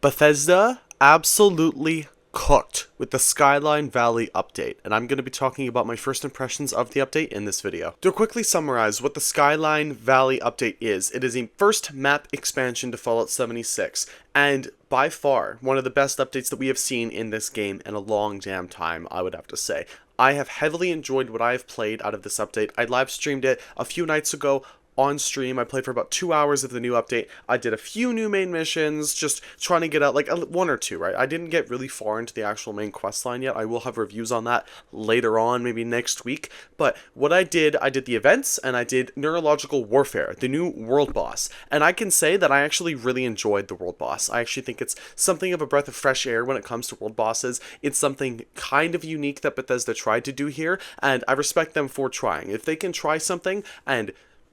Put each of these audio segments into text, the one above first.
Bethesda absolutely cooked with the Skyline Valley update, and I'm going to be talking about my first impressions of the update in this video. To quickly summarize what the Skyline Valley update is, it is a first map expansion to Fallout 76, and by far one of the best updates that we have seen in this game in a long damn time, I would have to say. I have heavily enjoyed what I have played out of this update. I live streamed it a few nights ago on stream. I played for about 2 hours of the new update. I did a few new main missions, just trying to get out like one or two, right? I didn't get really far into the actual main quest line yet. I will have reviews on that later on, maybe next week. But what I did the events, and I did Neurological Warfare, the new world boss. And I can say that I actually really enjoyed the world boss. I actually think it's something of a breath of fresh air when it comes to world bosses. It's something kind of unique that Bethesda tried to do here, and I respect them for trying. If they can try something and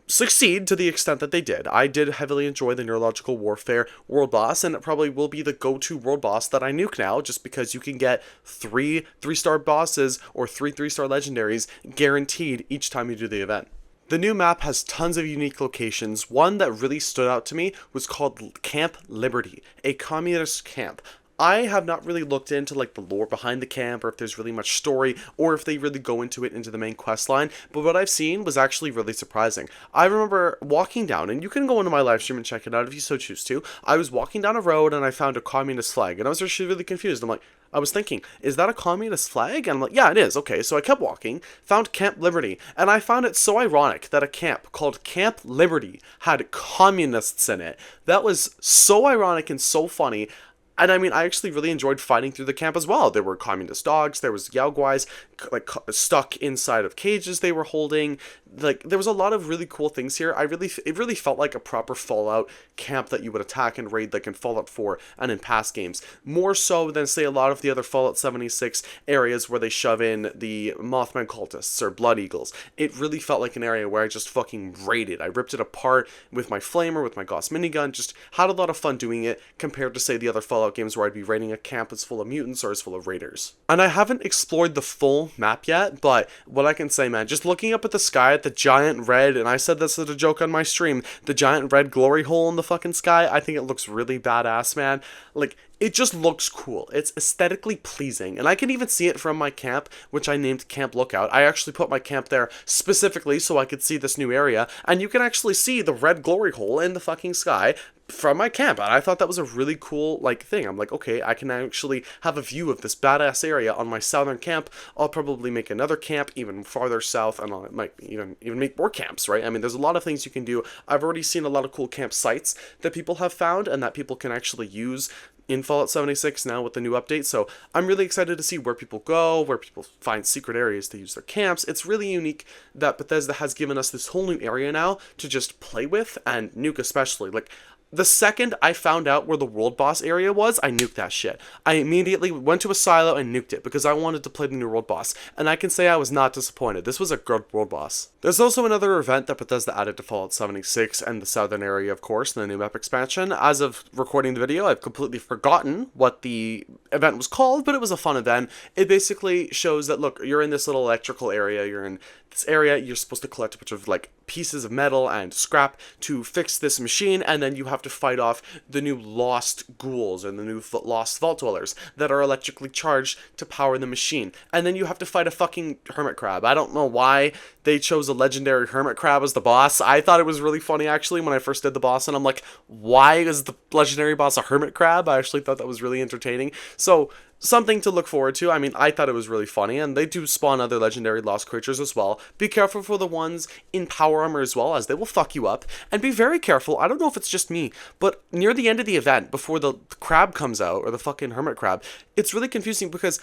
succeed to the extent that they did. I did heavily enjoy the Neurological Warfare world boss, and it probably will be the go-to world boss that I nuke now, just because you can get three 3-star bosses or three 3-star legendaries guaranteed each time you do the event. The new map has tons of unique locations. One that really stood out to me was called Camp Liberty, a communist camp. I have not really looked into like the lore behind the camp, or if there's really much story, or if they really go into it into the main quest line, but what I've seen was actually really surprising. I remember walking down, and you can go into my live stream and check it out if you so choose to. I was walking down a road and I found a communist flag, and I was actually really confused. I was thinking, is that a communist flag? And I'm like, yeah, it is. Okay, so I kept walking, found Camp Liberty, and I found it so ironic that a camp called Camp Liberty had communists in it. That was so ironic and so funny. And I mean, I actually really enjoyed fighting through the camp as well. There were communist dogs, there was Yaoguais, like, stuck inside of cages they were holding. Like, there was a lot of really cool things here. It really felt like a proper Fallout camp that you would attack and raid, like in Fallout 4 and in past games. More so than, say, a lot of the other Fallout 76 areas where they shove in the Mothman cultists or Blood Eagles. It really felt like an area where I just fucking raided. I ripped it apart with my flamer, with my Gauss minigun, just had a lot of fun doing it compared to, say, the other Fallout games where I'd be raiding a camp that's full of mutants or is full of raiders. And I haven't explored the full map yet, but what I can say, man, just looking up at the sky at the giant red, and I said this as a joke on my stream, the giant red glory hole in the fucking sky, I think it looks really badass, man. Like, it just looks cool. It's aesthetically pleasing, and I can even see it from my camp, which I named Camp Lookout. I actually put my camp there specifically so I could see this new area, and you can actually see the red glory hole in the fucking sky from my camp, and I thought that was a really cool, like, thing. I'm like, okay, I can actually have a view of this badass area on my southern camp. I'll probably make another camp even farther south, and I might even make more camps, right? I mean, there's a lot of things you can do. I've already seen a lot of cool camp sites that people have found and that people can actually use in Fallout 76 now with the new update, so I'm really excited to see where people go, where people find secret areas to use their camps. It's really unique that Bethesda has given us this whole new area now to just play with, and nuke especially. Like, the second I found out where the world boss area was, I nuked that shit. I immediately went to a silo and nuked it because I wanted to play the new world boss, and I can say I was not disappointed. This was a good world boss. There's also another event that Bethesda added to Fallout 76 and the southern area, of course, in the new map expansion. As of recording the video, I've completely forgotten what the event was called, but it was a fun event. It basically shows that, look, you're in this little electrical area, you're in this area, you're supposed to collect a bunch of, like, pieces of metal and scrap to fix this machine, and then you have to fight off the new lost ghouls and the new lost vault dwellers that are electrically charged to power the machine. And then you have to fight a fucking hermit crab. I don't know why they chose a legendary hermit crab as the boss. I thought it was really funny, actually, when I first did the boss, and I'm like, why is the legendary boss a hermit crab? I actually thought that was really entertaining. So, something to look forward to. I mean, I thought it was really funny, and they do spawn other legendary lost creatures as well. Be careful for the ones in power armor as well, as they will fuck you up. And be very careful, I don't know if it's just me, but near the end of the event, before the crab comes out, or the fucking hermit crab, it's really confusing because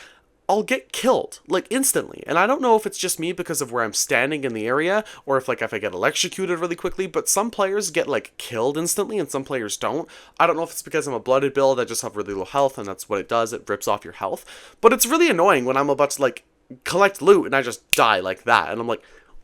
I'll get killed, like, instantly. And I don't know if it's just me because of where I'm standing in the area, or if I get electrocuted really quickly, but some players get, like, killed instantly, and some players don't. I don't know if it's because I'm a blooded build, I just have really low health, and that's what it does, it rips off your health. But it's really annoying when I'm about to, like, collect loot, and I just die like that, and I'm like,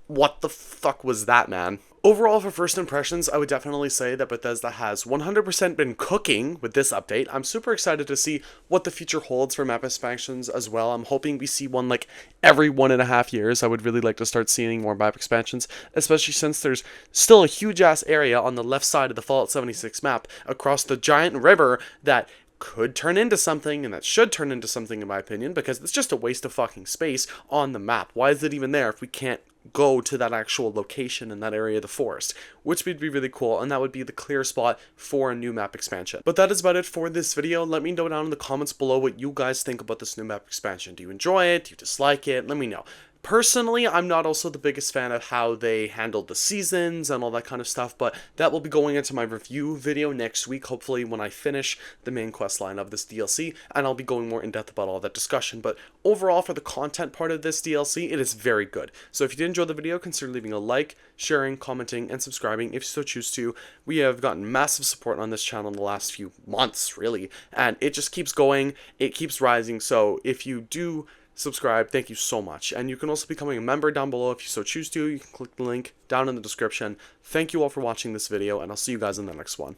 what the fuck was that, man? Overall, for first impressions, I would definitely say that Bethesda has 100% been cooking with this update. I'm super excited to see what the future holds for map expansions as well. I'm hoping we see one like every 1.5 years. I would really like to start seeing more map expansions, especially since there's still a huge ass area on the left side of the Fallout 76 map across the giant river that could turn into something, and that should turn into something in my opinion, because it's just a waste of fucking space on the map. Why is it even there if we can't go to that actual location in that area of the forest, which would be really cool, and that would be the clear spot for a new map expansion. But that is about it for this video. Let me know down in the comments below what you guys think about this new map expansion. Do you enjoy it? Do you dislike it? Let me know. Personally, I'm not also the biggest fan of how they handled the seasons and all that kind of stuff, but that will be going into my review video next week, hopefully when I finish the main quest line of this DLC, and I'll be going more in depth about all that discussion. But overall, for the content part of this DLC, it is very good. So if you did enjoy the video, consider leaving a like, sharing, commenting, and subscribing if you so choose to. We have gotten massive support on this channel in the last few months, really, and it just keeps going, it keeps rising, so if you do subscribe, thank you so much. And you can also become a member down below if you so choose to. You can click the link down in the description. Thank you all for watching this video, and I'll see you guys in the next one.